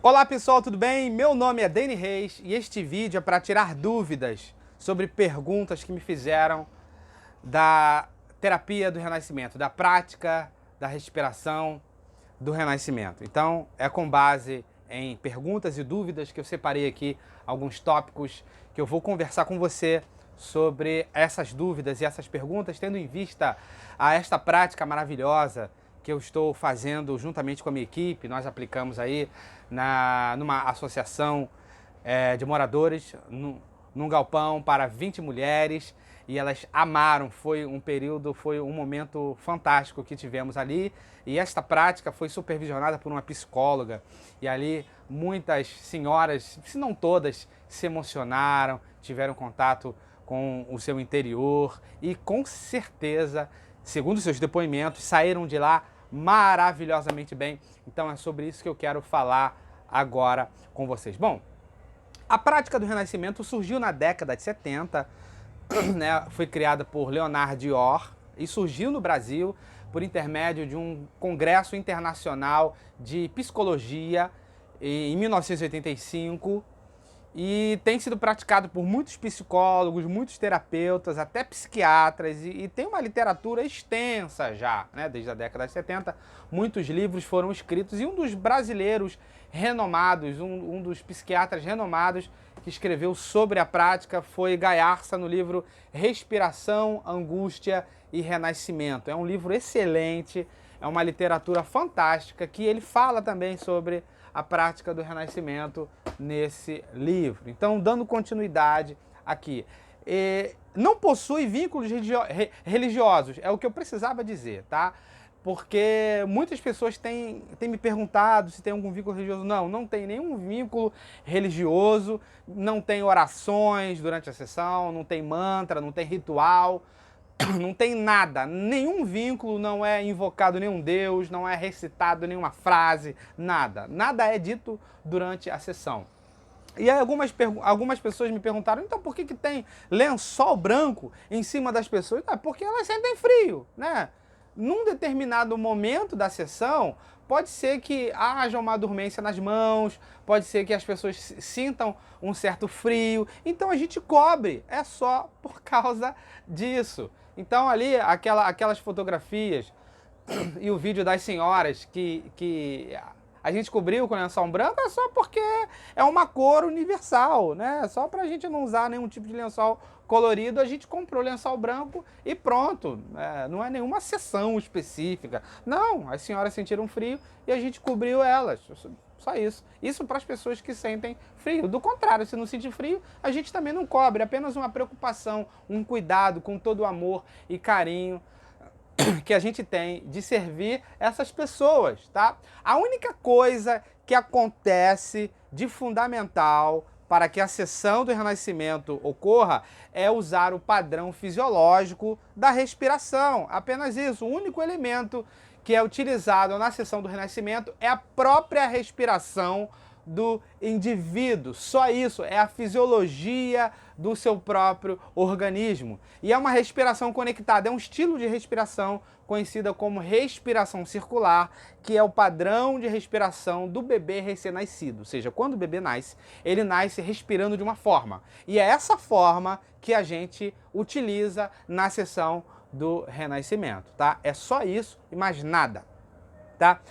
Olá pessoal, tudo bem? Meu nome é Dani Reis e este vídeo é para tirar dúvidas sobre perguntas que me fizeram da terapia do renascimento, da prática da respiração do renascimento. Então, é com base em perguntas e dúvidas que eu separei aqui alguns tópicos que eu vou conversar com você sobre essas dúvidas e essas perguntas, tendo em vista esta prática maravilhosa que eu estou fazendo juntamente com a minha equipe. Nós aplicamos aí numa associação de moradores, num galpão para 20 mulheres, e elas amaram. Foi um momento fantástico que tivemos ali, e esta prática foi supervisionada por uma psicóloga, e ali muitas senhoras, se não todas, se emocionaram, tiveram contato com o seu interior e com certeza, segundo seus depoimentos, saíram de lá maravilhosamente bem. Então é sobre isso que eu quero falar agora com vocês. Bom, a prática do Renascimento surgiu na década de 70, né? Foi criada por Leonard Dior e surgiu no Brasil por intermédio de um congresso internacional de psicologia em 1985, e tem sido praticado por muitos psicólogos, muitos terapeutas, até psiquiatras, e tem uma literatura extensa já, né? Desde a década de 70, muitos livros foram escritos, e um dos brasileiros renomados, um dos psiquiatras renomados que escreveu sobre a prática foi Gaiarsa, no livro Respiração, Angústia e Renascimento. É um livro excelente, é uma literatura fantástica, que ele fala também sobre a prática do renascimento nesse livro. Então, dando continuidade aqui, não possui vínculos religiosos, é o que eu precisava dizer, tá? Porque muitas pessoas têm me perguntado se tem algum vínculo religioso. Não tem nenhum vínculo religioso, não tem orações durante a sessão, não tem mantra, não tem ritual, não tem nada, nenhum vínculo, não é invocado nenhum deus, não é recitado nenhuma frase, nada. Nada é dito durante a sessão. E aí algumas pessoas me perguntaram, então por que tem lençol branco em cima das pessoas? Porque elas sentem frio, né? Num determinado momento da sessão, pode ser que haja uma dormência nas mãos, pode ser que as pessoas sintam um certo frio, então a gente cobre, é só por causa disso. Então ali, aquelas fotografias e o vídeo das senhoras que a gente cobriu com lençol branco é só porque é uma cor universal, né? Só pra gente não usar nenhum tipo de lençol colorido, a gente comprou lençol branco e pronto. Não é nenhuma sessão específica. Não, as senhoras sentiram frio e a gente cobriu elas. Só isso. Isso para as pessoas que sentem frio. Do contrário, se não sentir frio, a gente também não cobre. É apenas uma preocupação, um cuidado com todo o amor e carinho que a gente tem de servir essas pessoas, tá? A única coisa que acontece de fundamental para que a sessão do renascimento ocorra é usar o padrão fisiológico da respiração. Apenas isso. O único elemento que é utilizado na sessão do renascimento é a própria respiração do indivíduo. Só isso, é a fisiologia do seu próprio organismo. E é uma respiração conectada, é um estilo de respiração conhecida como respiração circular, que é o padrão de respiração do bebê recém-nascido. Ou seja, quando o bebê nasce, ele nasce respirando de uma forma. E é essa forma que a gente utiliza na sessão do renascimento, tá? É só isso e mais nada, tá?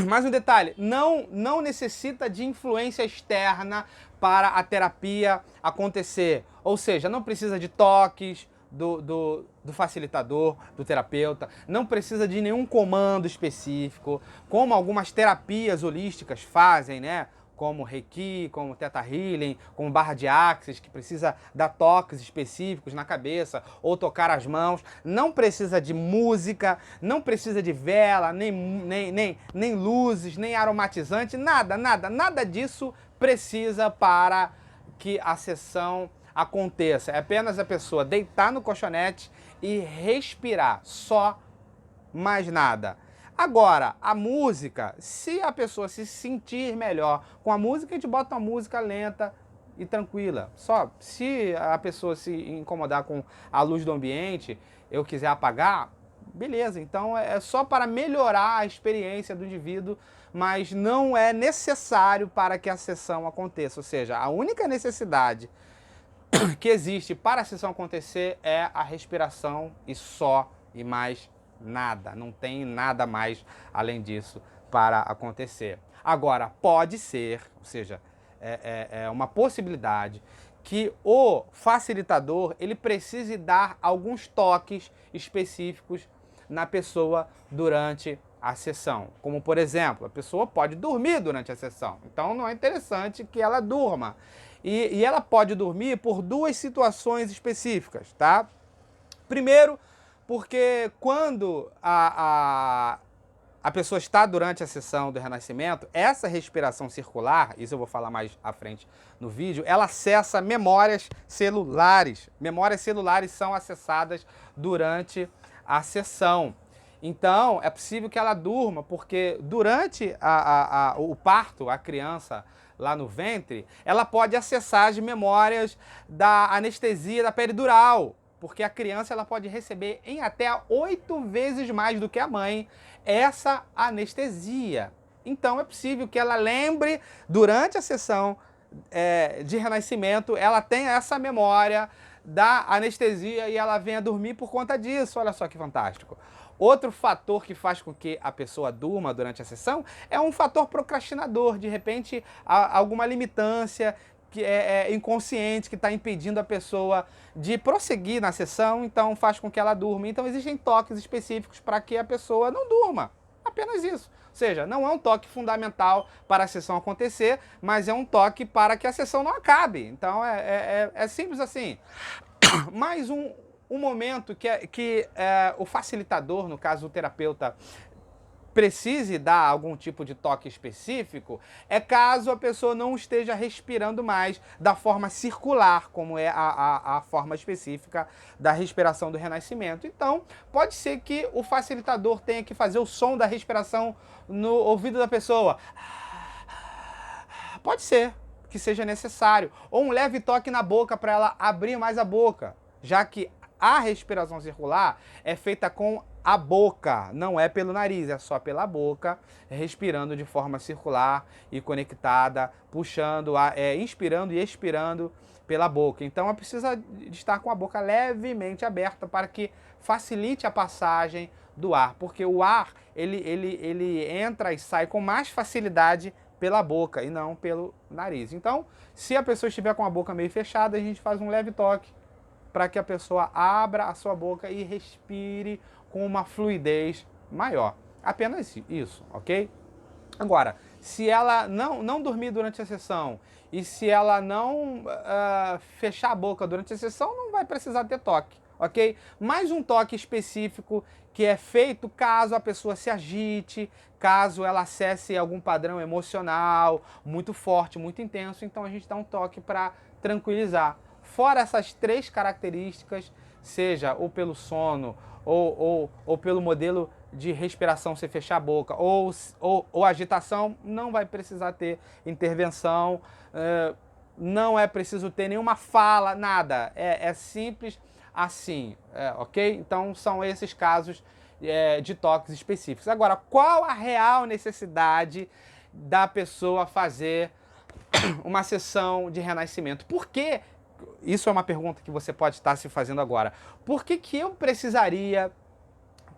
Mais um detalhe, não necessita de influência externa para a terapia acontecer. Ou seja, não precisa de toques do facilitador, do terapeuta, não precisa de nenhum comando específico, como algumas terapias holísticas fazem, né? Como Reiki, como Theta Healing, como barra de Axis, que precisa dar toques específicos na cabeça ou tocar as mãos. Não precisa de música, não precisa de vela, nem luzes, nem aromatizante, nada disso precisa para que a sessão aconteça. É apenas a pessoa deitar no colchonete e respirar, só, mais nada. Agora, a música, se a pessoa se sentir melhor com a música, a gente bota uma música lenta e tranquila. Só, se a pessoa se incomodar com a luz do ambiente, eu quiser apagar, beleza. Então é só para melhorar a experiência do indivíduo, mas não é necessário para que a sessão aconteça. Ou seja, a única necessidade que existe para a sessão acontecer é a respiração e só, e mais nada. Não tem nada mais além disso para acontecer. Agora, pode ser, ou seja, é uma possibilidade que o facilitador ele precise dar alguns toques específicos na pessoa durante a sessão. Como, por exemplo, a pessoa pode dormir durante a sessão. Então, não é interessante que ela durma. E ela pode dormir por duas situações específicas, tá? Primeiro, porque quando a pessoa está durante a sessão do renascimento, essa respiração circular, isso eu vou falar mais à frente no vídeo, ela acessa memórias celulares. Memórias celulares são acessadas durante a sessão. Então, é possível que ela durma, porque durante o parto, a criança lá no ventre, ela pode acessar as memórias da anestesia da peridural, porque a criança ela pode receber em até 8 vezes mais do que a mãe essa anestesia. Então é possível que ela lembre, durante a sessão de renascimento, ela tenha essa memória da anestesia e ela venha dormir por conta disso. Olha só que fantástico. Outro fator que faz com que a pessoa durma durante a sessão é um fator procrastinador. De repente, alguma limitância que é inconsciente, que está impedindo a pessoa de prosseguir na sessão, então faz com que ela durma. Então existem toques específicos para que a pessoa não durma. Apenas isso. Ou seja, não é um toque fundamental para a sessão acontecer, mas é um toque para que a sessão não acabe. Então é simples assim. Mais um momento que o facilitador, no caso o terapeuta, precise dar algum tipo de toque específico é caso a pessoa não esteja respirando mais da forma circular, como é a forma específica da respiração do renascimento. Então, pode ser que o facilitador tenha que fazer o som da respiração no ouvido da pessoa. Pode ser que seja necessário. Ou um leve toque na boca para ela abrir mais a boca, já que a respiração circular é feita com a boca, não é pelo nariz, é só pela boca, respirando de forma circular e conectada, puxando, inspirando e expirando pela boca. Então ela precisa de estar com a boca levemente aberta para que facilite a passagem do ar, porque o ar ele entra e sai com mais facilidade pela boca e não pelo nariz. Então, se a pessoa estiver com a boca meio fechada, a gente faz um leve toque para que a pessoa abra a sua boca e respire com uma fluidez maior. Apenas isso, ok? Agora, se ela não dormir durante a sessão e se ela não fechar a boca durante a sessão, não vai precisar ter toque, ok? Mais um toque específico que é feito caso a pessoa se agite, caso ela acesse algum padrão emocional muito forte, muito intenso, então a gente dá um toque para tranquilizar. Fora essas 3 características, seja ou pelo sono, ou pelo modelo de respiração, você fechar a boca, ou agitação, não vai precisar ter intervenção, não é preciso ter nenhuma fala, nada. É simples assim, ok? Então são esses casos de toques específicos. Agora, qual a real necessidade da pessoa fazer uma sessão de renascimento? Por que? Isso é uma pergunta que você pode estar se fazendo agora. Por que eu precisaria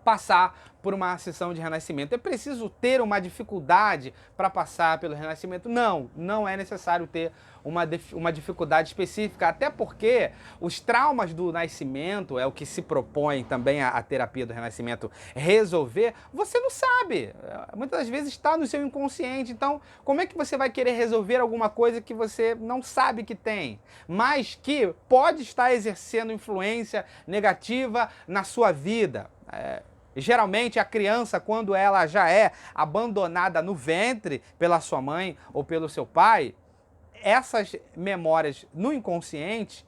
passar por uma sessão de renascimento? É preciso ter uma dificuldade para passar pelo renascimento? Não, não é necessário ter uma dificuldade específica, até porque os traumas do nascimento, é o que se propõe também a terapia do renascimento resolver, você não sabe. Muitas das vezes está no seu inconsciente, então como é que você vai querer resolver alguma coisa que você não sabe que tem, mas que pode estar exercendo influência negativa na sua vida? Geralmente a criança, quando ela já é abandonada no ventre pela sua mãe ou pelo seu pai, essas memórias no inconsciente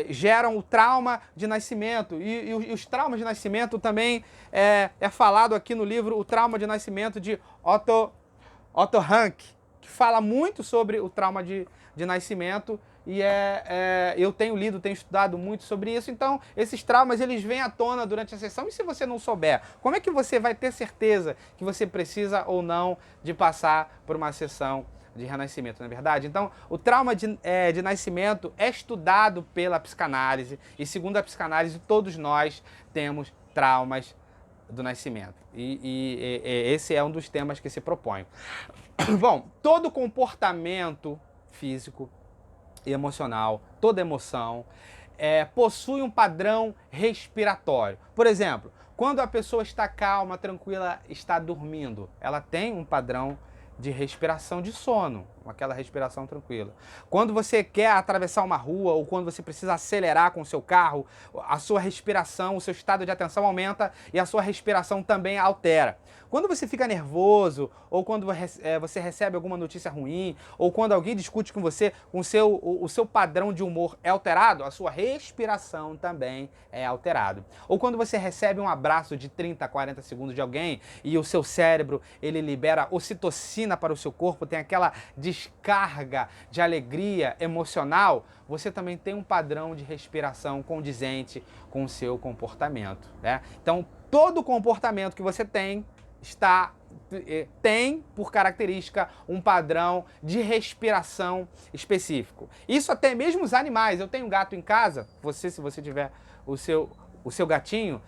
geram o trauma de nascimento. E os traumas de nascimento também é falado aqui no livro, o trauma de nascimento de Otto Rank, que fala muito sobre o trauma de nascimento e eu tenho lido, tenho estudado muito sobre isso. Então, esses traumas, eles vêm à tona durante a sessão. E se você não souber, como é que você vai ter certeza que você precisa ou não de passar por uma sessão de renascimento, não é verdade? Então, o trauma de nascimento é estudado pela psicanálise. E segundo a psicanálise, todos nós temos traumas do nascimento. E esse é um dos temas que se propõe. Bom, todo comportamento físico e emocional, toda emoção, possui um padrão respiratório. Por exemplo, quando a pessoa está calma, tranquila, está dormindo, ela tem um padrão de respiração de sono, aquela respiração tranquila. Quando você quer atravessar uma rua ou quando você precisa acelerar com o seu carro, a sua respiração, o seu estado de atenção aumenta e a sua respiração também altera. Quando você fica nervoso ou quando você recebe alguma notícia ruim ou quando alguém discute com você, o seu padrão de humor é alterado, a sua respiração também é alterado. Ou quando você recebe um abraço de 30 a 40 segundos de alguém e o seu cérebro, ele libera ocitocina para o seu corpo, tem aquela descarga de alegria emocional, você também tem um padrão de respiração condizente com o seu comportamento, né? Então, todo comportamento que você tem por característica um padrão de respiração específico. Isso até mesmo os animais. Eu tenho um gato em casa, se você tiver o seu gatinho,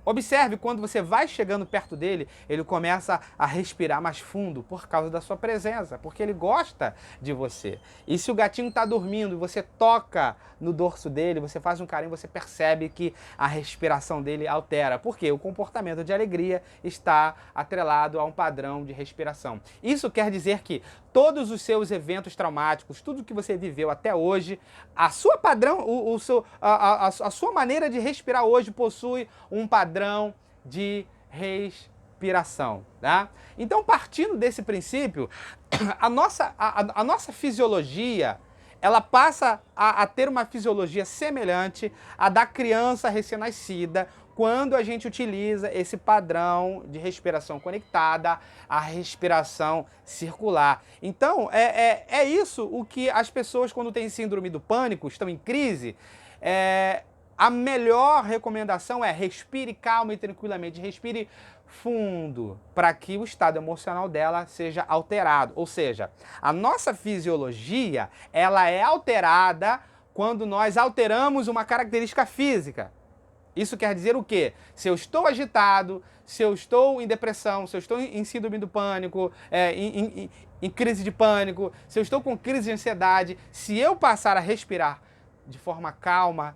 observe quando você vai chegando perto dele, ele começa a respirar mais fundo por causa da sua presença, porque ele gosta de você. E se o gatinho está dormindo e você toca no dorso dele, você faz um carinho, você percebe que a respiração dele altera. Por quê? O comportamento de alegria está atrelado a um padrão de respiração. Isso quer dizer que todos os seus eventos traumáticos, tudo que você viveu até hoje, a sua padrão, a sua maneira de respirar hoje possui um padrão de respiração, tá? Então, partindo desse princípio, a nossa fisiologia, ela passa a ter uma fisiologia semelhante à da criança recém-nascida, quando a gente utiliza esse padrão de respiração conectada, a respiração circular. Então, é isso o que as pessoas, quando têm síndrome do pânico, estão em crise, a melhor recomendação é respire calma e tranquilamente, respire fundo, para que o estado emocional dela seja alterado. Ou seja, a nossa fisiologia, ela é alterada quando nós alteramos uma característica física. Isso quer dizer o quê? Se eu estou agitado, se eu estou em depressão, se eu estou em síndrome do pânico, em crise de pânico, se eu estou com crise de ansiedade, se eu passar a respirar de forma calma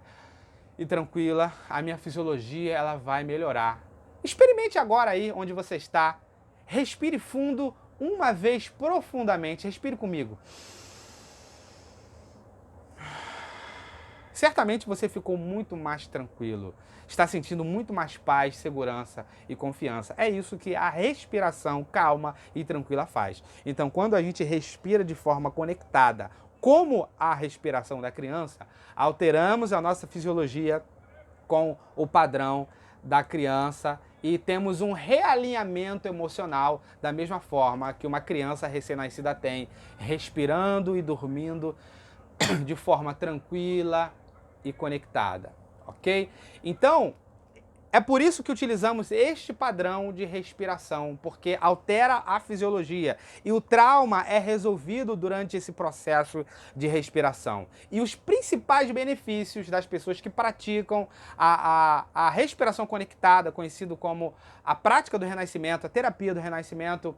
e tranquila, a minha fisiologia ela vai melhorar. Experimente agora aí onde você está. Respire fundo uma vez profundamente. Respire comigo. Certamente você ficou muito mais tranquilo, está sentindo muito mais paz, segurança e confiança. É isso que a respiração calma e tranquila faz. Então, quando a gente respira de forma conectada, como a respiração da criança, alteramos a nossa fisiologia com o padrão da criança e temos um realinhamento emocional da mesma forma que uma criança recém-nascida tem, respirando e dormindo de forma tranquila e conectada, ok? Então, é por isso que utilizamos este padrão de respiração, porque altera a fisiologia e o trauma é resolvido durante esse processo de respiração. E os principais benefícios das pessoas que praticam a respiração conectada, conhecido como a prática do renascimento, a terapia do renascimento,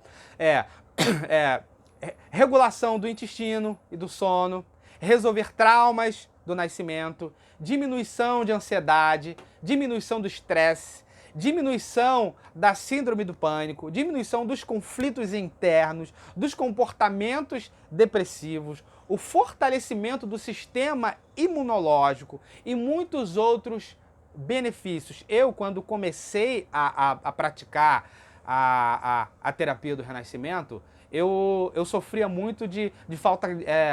regulação do intestino e do sono, resolver traumas do nascimento, diminuição de ansiedade, diminuição do estresse, diminuição da síndrome do pânico, diminuição dos conflitos internos, dos comportamentos depressivos, o fortalecimento do sistema imunológico e muitos outros benefícios. Eu, quando comecei a praticar a terapia do renascimento, eu sofria muito de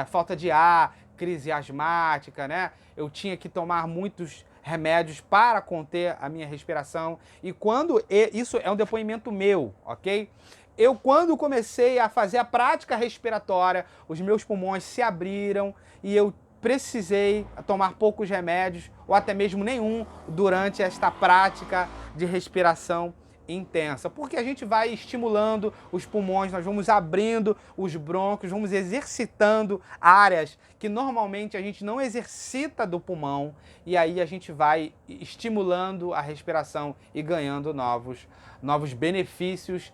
falta de ar, crise asmática, né? Eu tinha que tomar muitos remédios para conter a minha respiração. E quando isso é um depoimento meu, ok? eu quando comecei a fazer a prática respiratória, os meus pulmões se abriram e eu precisei tomar poucos remédios ou até mesmo nenhum durante esta prática de respiração intensa, porque a gente vai estimulando os pulmões, nós vamos abrindo os brônquios, vamos exercitando áreas que normalmente a gente não exercita do pulmão, e aí a gente vai estimulando a respiração e ganhando novos benefícios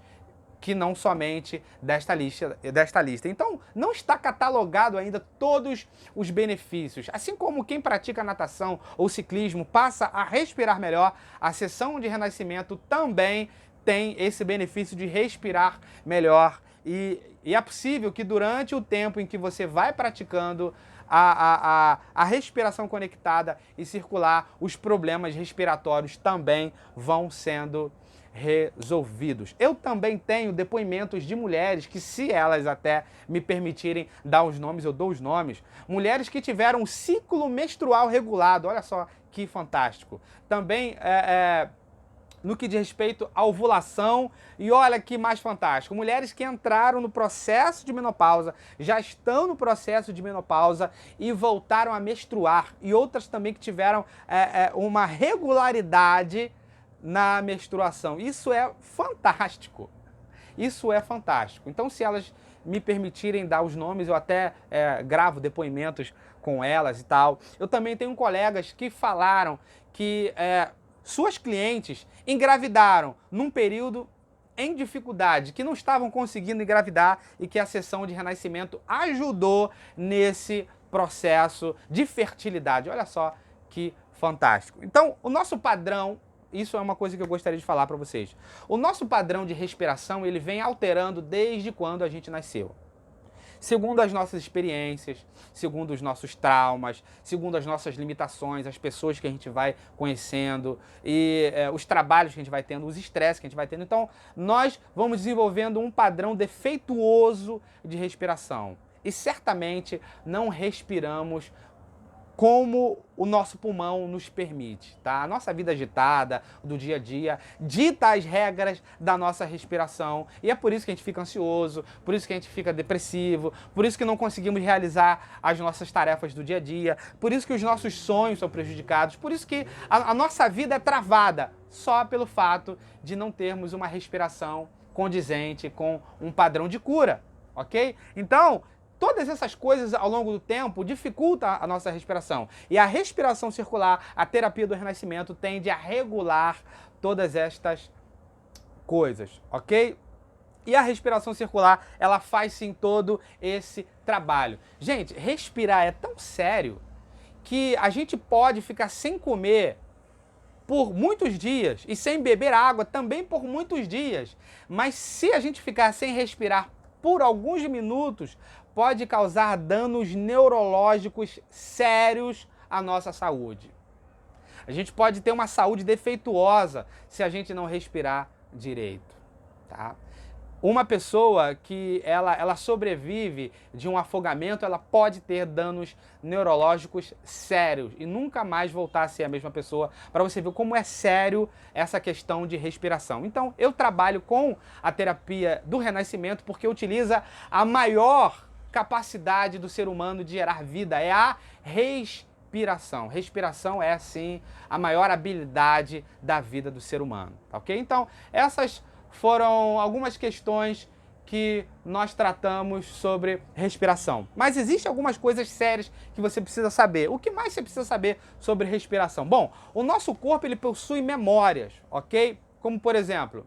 que não somente desta lista. Então, não está catalogado ainda todos os benefícios. Assim como quem pratica natação ou ciclismo passa a respirar melhor, a sessão de renascimento também tem esse benefício de respirar melhor. E é possível que durante o tempo em que você vai praticando a respiração conectada e circular, os problemas respiratórios também vão sendo resolvidos. Eu também tenho depoimentos de mulheres que, se elas até me permitirem dar os nomes, eu dou os nomes. Mulheres que tiveram um ciclo menstrual regulado, olha só que fantástico. Também no que diz respeito à ovulação, e olha que mais fantástico, mulheres que entraram no processo de menopausa, já estão no processo de menopausa e voltaram a menstruar, e outras também que tiveram uma regularidade na menstruação. Isso é fantástico. Isso é fantástico. Então, se elas me permitirem dar os nomes, eu até gravo depoimentos com elas e tal. Eu também tenho colegas que falaram que suas clientes engravidaram num período em dificuldade, que não estavam conseguindo engravidar e que a sessão de renascimento ajudou nesse processo de fertilidade. Olha só que fantástico. Então, o nosso padrão, isso é uma coisa que eu gostaria de falar para vocês. O nosso padrão de respiração, ele vem alterando desde quando a gente nasceu. Segundo as nossas experiências, segundo os nossos traumas, segundo as nossas limitações, as pessoas que a gente vai conhecendo e os trabalhos que a gente vai tendo, os estresses que a gente vai tendo. Então, nós vamos desenvolvendo um padrão defeituoso de respiração. E certamente não respiramos como o nosso pulmão nos permite, tá? A nossa vida agitada, do dia a dia, dita as regras da nossa respiração, e é por isso que a gente fica ansioso, por isso que a gente fica depressivo, por isso que não conseguimos realizar as nossas tarefas do dia a dia, por isso que os nossos sonhos são prejudicados, por isso que a nossa vida é travada, só pelo fato de não termos uma respiração condizente com um padrão de cura, ok? Então, todas essas coisas ao longo do tempo dificultam a nossa respiração. E a respiração circular, a terapia do renascimento, tende a regular todas estas coisas, ok? E a respiração circular, ela faz sim todo esse trabalho. Gente, respirar é tão sério que a gente pode ficar sem comer por muitos dias e sem beber água também por muitos dias. Mas se a gente ficar sem respirar por alguns minutos, pode causar danos neurológicos sérios à nossa saúde. A gente pode ter uma saúde defeituosa se a gente não respirar direito, tá? Uma pessoa que ela sobrevive de um afogamento, ela pode ter danos neurológicos sérios e nunca mais voltar a ser a mesma pessoa, para você ver como é sério essa questão de respiração. Então, eu trabalho com a terapia do renascimento porque utiliza a maior capacidade do ser humano de gerar vida, é a respiração. Respiração é, sim, a maior habilidade da vida do ser humano, ok? Então, essas foram algumas questões que nós tratamos sobre respiração. Mas existem algumas coisas sérias que você precisa saber. O que mais você precisa saber sobre respiração? Bom, o nosso corpo ele possui memórias, ok? Como, por exemplo,